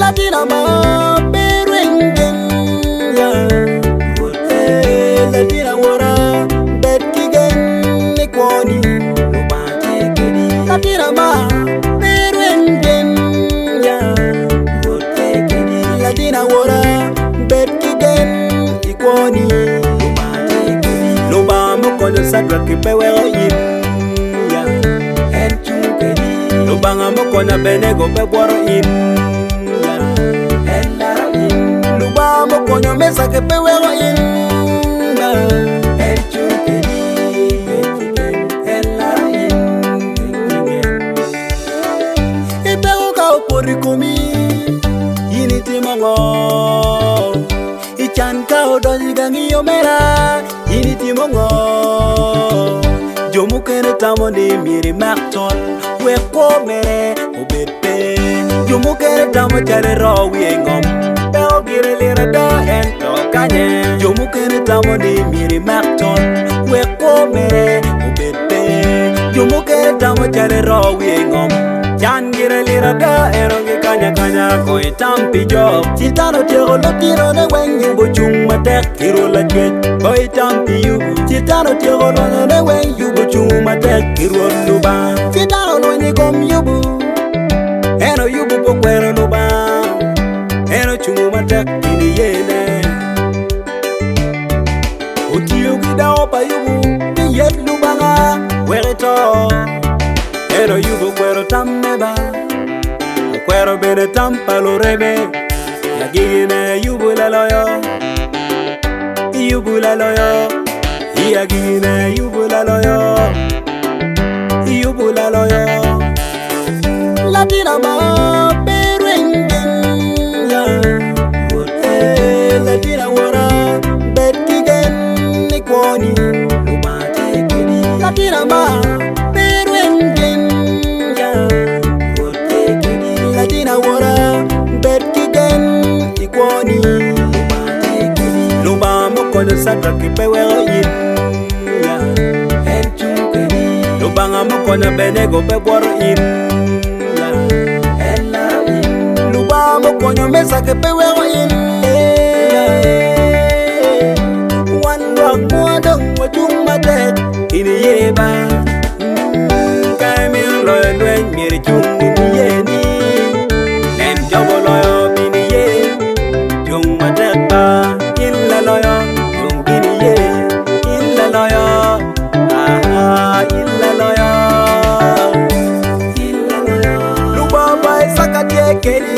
Latina ma berengeng ya Latina wara betkigen nikwoni lubate kedi Latina ma berengeng ya Latina wara betkigen ikwoni lubate kedi Lubamo kono sakra kipewe yin ya enchu kedi Lubanga mo kono benego bebwaro in Lubamo konyo mesa ke pewero in Ipero ka opori kumi Yini timongo Ichan ka odonyi gangi omera Yini timongo Jomu kene tamo ni miri maktol Weko mere obepe Jomu kene tamo chare rawi engom Lira da ento kanye Jomu kene tamo ni miri makton Weko mere ubete Jomu kene tamo chare rawi engom Chan gira lira da erongi kanya kanya Koi tampi job Chitano tiro lo tiro ne wen yubo chung matek Kiro la chwet Koi tampi yubu Chitano tiro lo ne wen yubo chung matek Kiro luba Chitano lo ni kom yubu Eno yubu po kwero luba Eno chungu matek ini yene Utiyo gida opa yubu Ni yet lubanga Wereto Eno yubu kwero tammeba Kwero bene tampalo rebe Yagine yubu laloyo Yubu laloyo Yagine yubu laloyo Yubu laloyo Latina ma Latina wara betkigen nikwoni lubate kedi Latina ma berengeng ya Latina wara betkigen nikwoni lubate kedi Lubamo kono sakra kipewero yin ya enchu kedi Lubanga mo kono benego bebwaro in ya Lubamo kono mesa kipewero yin Ini yeba Kami loyo lwen mire chung ini yeni Nem jobo loyo bini ye Chung matekba Illa loyo Chung bini ye Illa loyo Illa loyo Illa loyo Lubaba sakati kedi